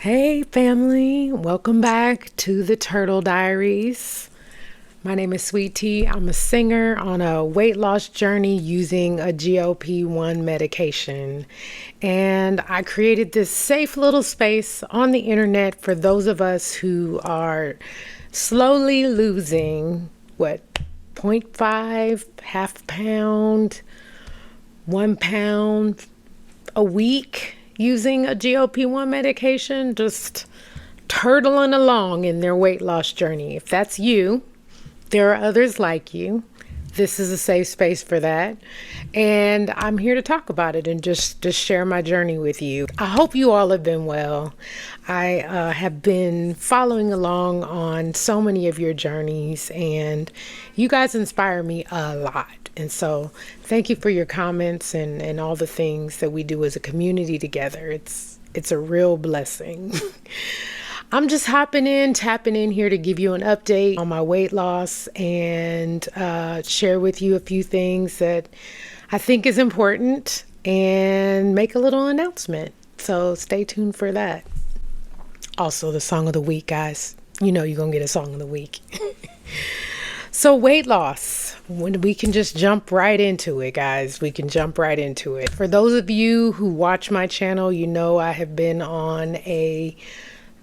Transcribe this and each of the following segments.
Hey family, welcome back to the Turtle Diaries. My name is Sweet Tea. I'm a singer on a weight loss journey using a GLP-1 medication. And I created this safe little space on the internet for those of us who are slowly losing, zero point 0.5, half pound, 1 pound a week using a GLP-1 medication, just turtling along in their weight loss journey. If that's you, there are others like you. This is a safe space for that. And I'm here to talk about it and just share my journey with you. I hope you all have been well. I have been following along on so many of your journeys, and you guys inspire me a lot. And so thank you for your comments and all the things that we do as a community together. It's a real blessing. I'm just tapping in here to give you an update on my weight loss and share with you a few things that I think is important and make a little announcement. So stay tuned for that. Also, the song of the week, guys. You know you're going to get a song of the week. So weight loss, when we can just jump right into it, guys. We can jump right into it. For those of you who watch my channel, you know I have been on a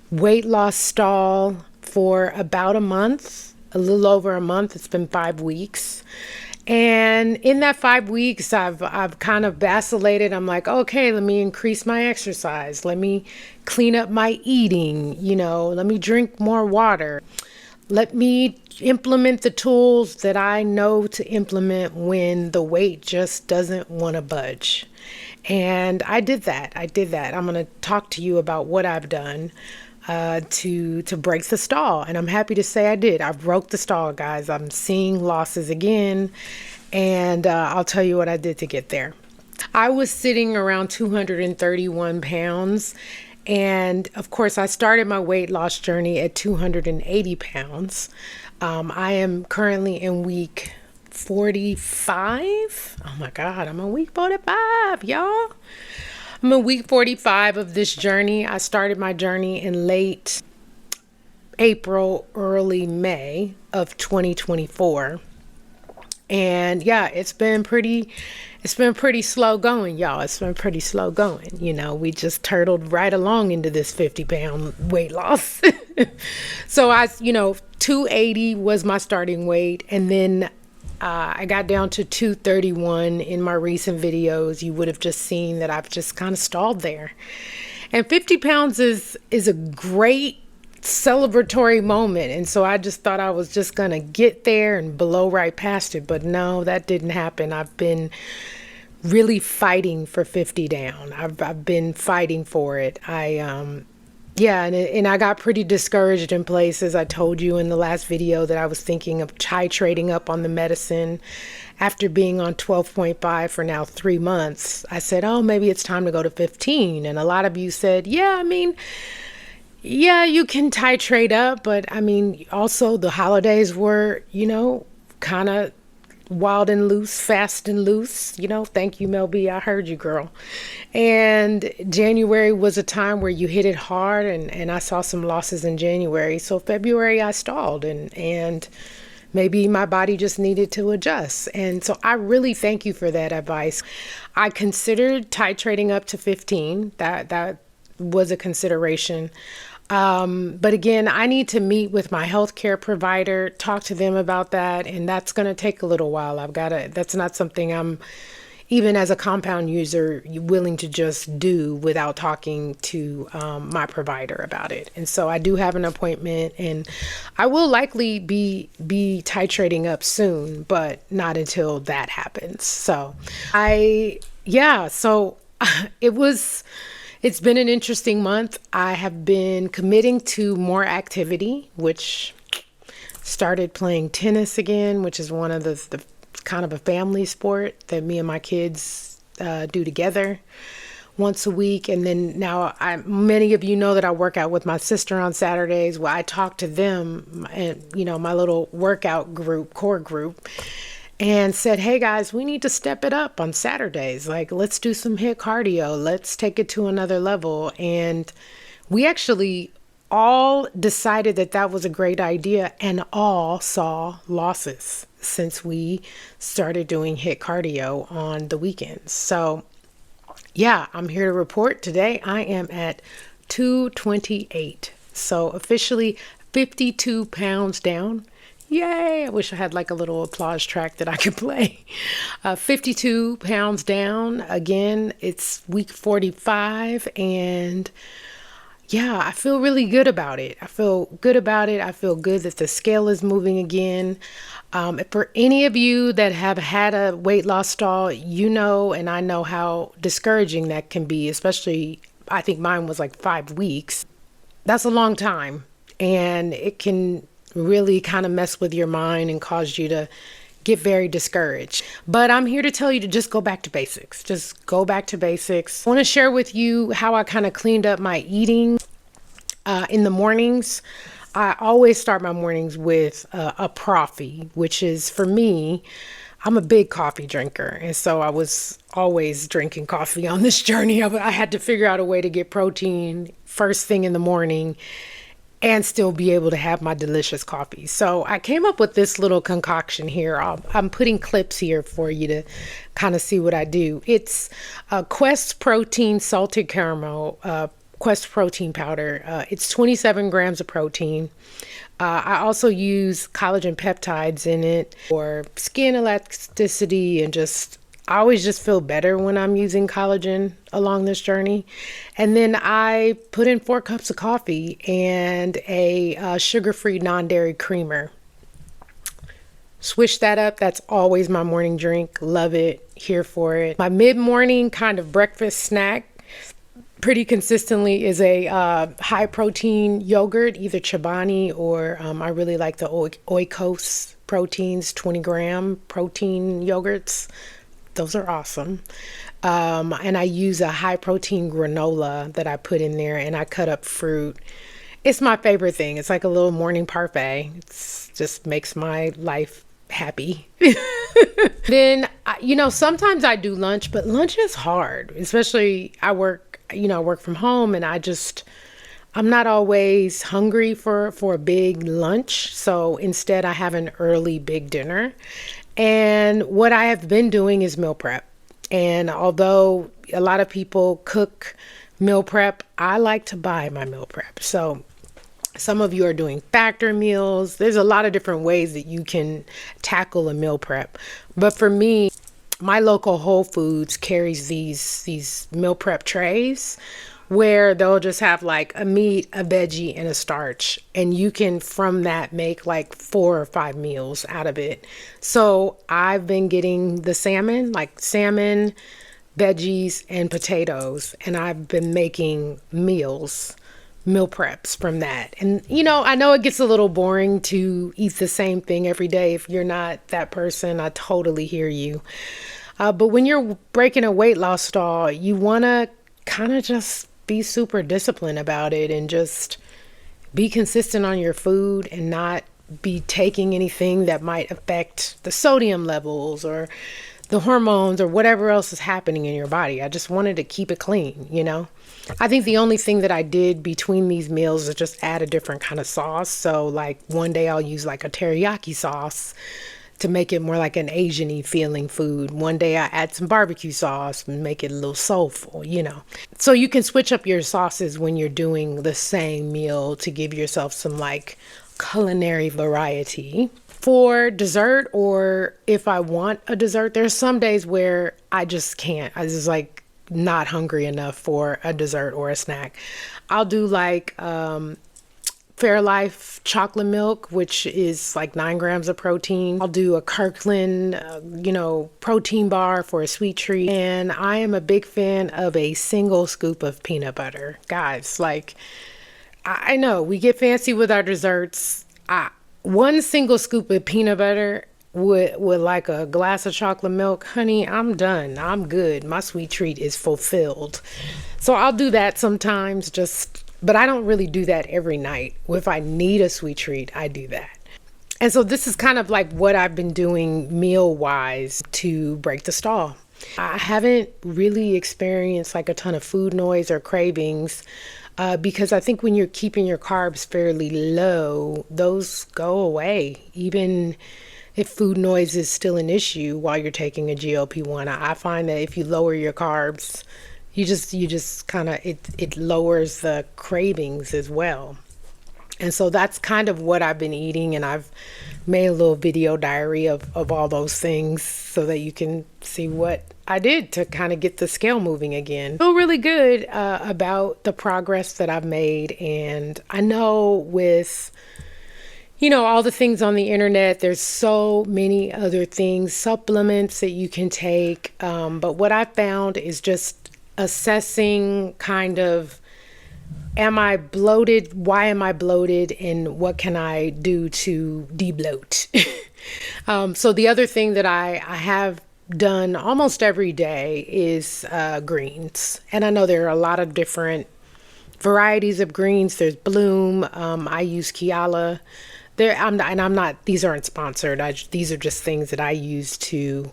weight loss stall for about a month, a little over a month. It's been 5 weeks. And in that 5 weeks, I've kind of vacillated. I'm like, okay, let me increase my exercise. Let me clean up my eating, let me drink more water. Let me implement the tools that I know to implement when the weight just doesn't want to budge. And I did that. I'm going to talk to you about what I've done to break the stall. And I'm happy to say I did. I broke the stall, guys. I'm seeing losses again. And I'll tell you what I did to get there. I was sitting around 231 pounds. And of course, I started my weight loss journey at 280 pounds. I am currently in week 45. Oh my God, I'm on week 45, y'all. I'm in week 45 of this journey. I started my journey in late April, early May of 2024. And yeah, it's been pretty slow going, y'all. It's been pretty slow going. We just turtled right along into this 50-pound weight loss. So 280 was my starting weight. And then I got down to 231 in my recent videos. You would have just seen that I've just kind of stalled there. And 50 pounds is a great celebratory moment. And so I just thought I was just going to get there and blow right past it. But no, that didn't happen. I've been really fighting for 50 down. I've been fighting for it. And I got pretty discouraged in places. I told you in the last video that I was thinking of titrating up on the medicine after being on 12.5 for now 3 months. I said, oh, maybe it's time to go to 15. And a lot of you said, yeah, you can titrate up, but also the holidays were, kind of wild and loose, fast and loose. Thank you, Mel B. I heard you, girl. And January was a time where you hit it hard, and I saw some losses in January. So February I stalled, and maybe my body just needed to adjust. And so I really thank you for that advice. I considered titrating up to 15. That was a consideration. But again, I need to meet with my healthcare provider, talk to them about that. And that's going to take a little while. That's not something I'm, even as a compound user, willing to just do without talking to my provider about it. And so I do have an appointment, and I will likely be titrating up soon, but not until that happens. So it's been an interesting month. I have been committing to more activity, which started playing tennis again, which is one of the kind of a family sport that me and my kids do together once a week. And then now many of you know that I work out with my sister on Saturdays. Well, I talk to them and, my little workout group, core group, and said, hey guys, we need to step it up on Saturdays. Like, let's do some HIIT cardio. Let's take it to another level. And We actually all decided that that was a great idea and all saw losses since we started doing HIIT cardio on the weekends. So, yeah, I'm here to report today. I am at 228. So, officially 52 pounds down. Yay! I wish I had like a little applause track that I could play. 52 pounds down. Again, it's week 45, and yeah, I feel really good about it. I feel good about it. I feel good that the scale is moving again. For any of you that have had a weight loss stall, you know, and I know how discouraging that can be, especially I think mine was like 5 weeks. That's a long time, and it can really kind of mess with your mind and cause you to get very discouraged. But I'm here to tell you to just go back to basics. Just go back to basics. I want to share with you how I kind of cleaned up my eating in the mornings. I always start my mornings with a proffee, which is, for me, I'm a big coffee drinker. And so I was always drinking coffee on this journey. I had to figure out a way to get protein first thing in the morning and still be able to have my delicious coffee. So I came up with this little concoction here. I'm putting clips here for you to kind of see what I do. It's Quest Protein Salted Caramel, Quest Protein Powder. It's 27 grams of protein. I also use collagen peptides in it for skin elasticity, and I always just feel better when I'm using collagen along this journey. And then I put in 4 cups of coffee and a sugar-free non-dairy creamer. Swish that up. That's always my morning drink. Love it. Here for it. My mid-morning kind of breakfast snack pretty consistently is a high protein yogurt, either Chobani or I really like the Oikos Proteins 20-gram protein yogurts. Those are awesome. And I use a high protein granola that I put in there, and I cut up fruit. It's my favorite thing. It's like a little morning parfait. It just makes my life happy. Then, sometimes I do lunch, but lunch is hard, especially I work from home, and I'm not always hungry for a big lunch. So instead I have an early big dinner. And what I have been doing is meal prep. And although a lot of people cook meal prep, I like to buy my meal prep. So some of you are doing factor meals. There's a lot of different ways that you can tackle a meal prep. But for me, my local Whole Foods carries these meal prep trays where they'll just have like a meat, a veggie, and a starch. And you can, from that, make like 4 or 5 meals out of it. So I've been getting the salmon, veggies, and potatoes. And I've been making meal preps from that. And, I know it gets a little boring to eat the same thing every day. If you're not that person, I totally hear you. But when you're breaking a weight loss stall, you want to kind of just be super disciplined about it and just be consistent on your food and not be taking anything that might affect the sodium levels or the hormones or whatever else is happening in your body. I just wanted to keep it clean, I think the only thing that I did between these meals is just add a different kind of sauce. So like one day I'll use like a teriyaki sauce to make it more like an Asian-y feeling food. One day I add some barbecue sauce and make it a little soulful, So you can switch up your sauces when you're doing the same meal to give yourself some like culinary variety. For dessert, or if I want a dessert, there's some days where I just can't. I just like not hungry enough for a dessert or a snack. I'll do like Fairlife chocolate milk, which is like 9 grams of protein. I'll do a Kirkland, protein bar for a sweet treat. And I am a big fan of a single scoop of peanut butter. Guys, like, I know we get fancy with our desserts. One single scoop of peanut butter with like a glass of chocolate milk, honey, I'm done. I'm good. My sweet treat is fulfilled. So I'll do that sometimes, but I don't really do that every night. If I need a sweet treat, I do that. And so this is kind of like what I've been doing meal-wise to break the stall. I haven't really experienced like a ton of food noise or cravings because I think when you're keeping your carbs fairly low, those go away, even if food noise is still an issue while you're taking a GLP-1. I find that if you lower your carbs, you just kind of, it lowers the cravings as well. And so that's kind of what I've been eating, and I've made a little video diary of all those things so that you can see what I did to kind of get the scale moving again. I feel really good about the progress that I've made, and I know with all the things on the internet, there's so many other things, supplements that you can take. But what I found is just assessing kind of, am I bloated? Why am I bloated? And what can I do to de-bloat? So the other thing that I have done almost every day is greens. And I know there are a lot of different varieties of greens. There's Bloom. I use Kiala. These aren't sponsored. These are just things that I use to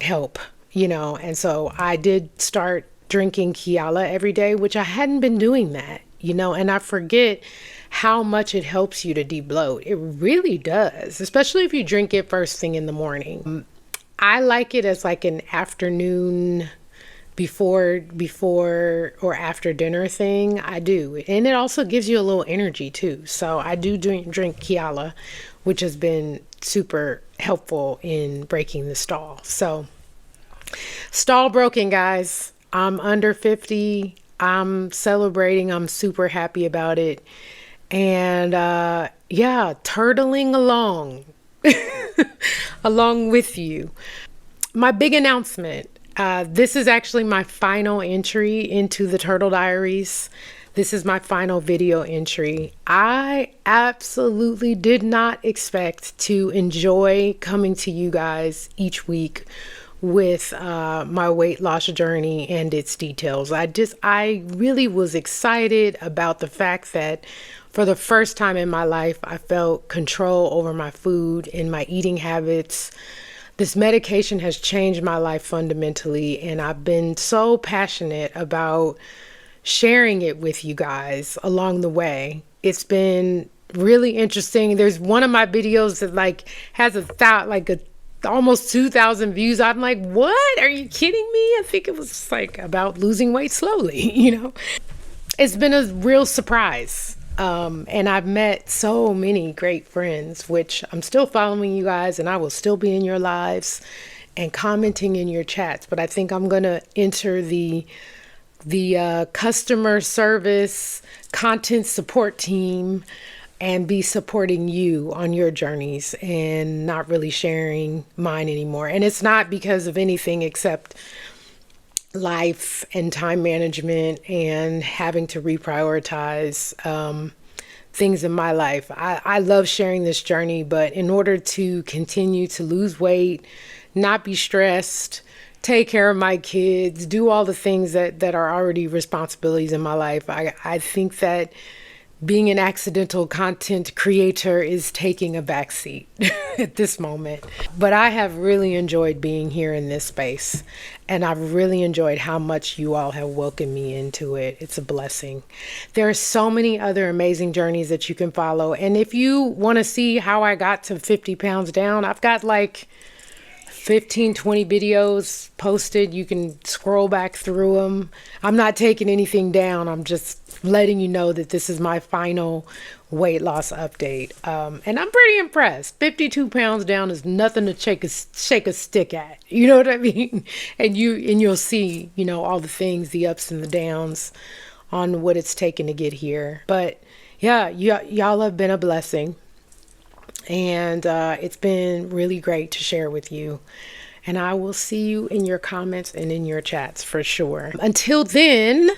help, and so I did start drinking Kiala every day, which I hadn't been doing that, and I forget how much it helps you to de-bloat. It really does, especially if you drink it first thing in the morning. I like it as like an afternoon before or after dinner thing. I do. And it also gives you a little energy too. So I do drink Kiala, which has been super helpful in breaking the stall. So stall broken, guys. I'm under 50. I'm celebrating. I'm super happy about it. And turtling along along with you. My big announcement. This is actually my final entry into the Turtle Diaries. This is my final video entry. I absolutely did not expect to enjoy coming to you guys each week with my weight loss journey and its details. I really was excited about the fact that for the first time in my life, I felt control over my food and my eating habits. This medication has changed my life fundamentally, and I've been so passionate about sharing it with you guys along the way. It's been really interesting. There's one of my videos that has almost 2,000 views. I'm like, what? Are you kidding me? I think it was about losing weight slowly, It's been a real surprise. And I've met so many great friends, which I'm still following you guys, and I will still be in your lives and commenting in your chats. But I think I'm going to enter the customer service content support team and be supporting you on your journeys and not really sharing mine anymore. And it's not because of anything except life and time management and having to reprioritize things in my life. I love sharing this journey, but in order to continue to lose weight, not be stressed, take care of my kids, do all the things that are already responsibilities in my life, I think that being an accidental content creator is taking a backseat at this moment. But I have really enjoyed being here in this space, and I've really enjoyed how much you all have welcomed me into it. It's a blessing. There are so many other amazing journeys that you can follow. And if you want to see how I got to 50 pounds down, I've got 15, 20 videos posted. You can scroll back through them. I'm not taking anything down. I'm just letting you know that this is my final weight loss update. And I'm pretty impressed. 52 pounds down is nothing to shake a stick at. You know what I mean? And you'll see, all the things, the ups and the downs on what it's taken to get here. But yeah, y'all have been a blessing. And it's been really great to share with you. And I will see you in your comments and in your chats for sure. Until then,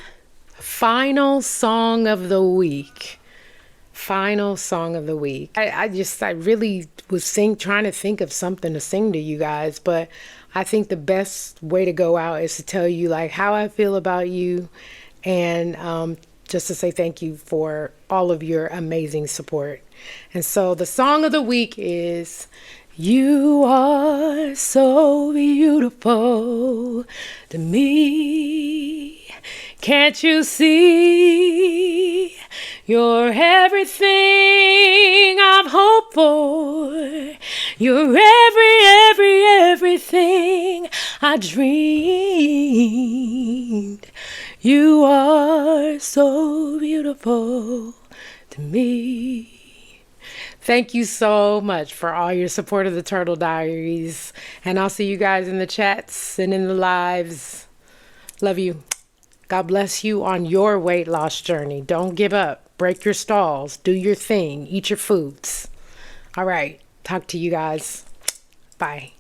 final song of the week. Final song of the week. I really was trying to think of something to sing to you guys, but I think the best way to go out is to tell you how I feel about you, and just to say thank you for all of your amazing support. And so the song of the week is "You Are So Beautiful to Me. Can't you see? You're everything I've hoped for. You're everything I dreamed. You are so beautiful to me. Thank you so much for all your support of the Turtle Diaries. And I'll see you guys in the chats and in the lives. Love you. God bless you on your weight loss journey. Don't give up. Break your stalls. Do your thing. Eat your foods. All right. Talk to you guys. Bye.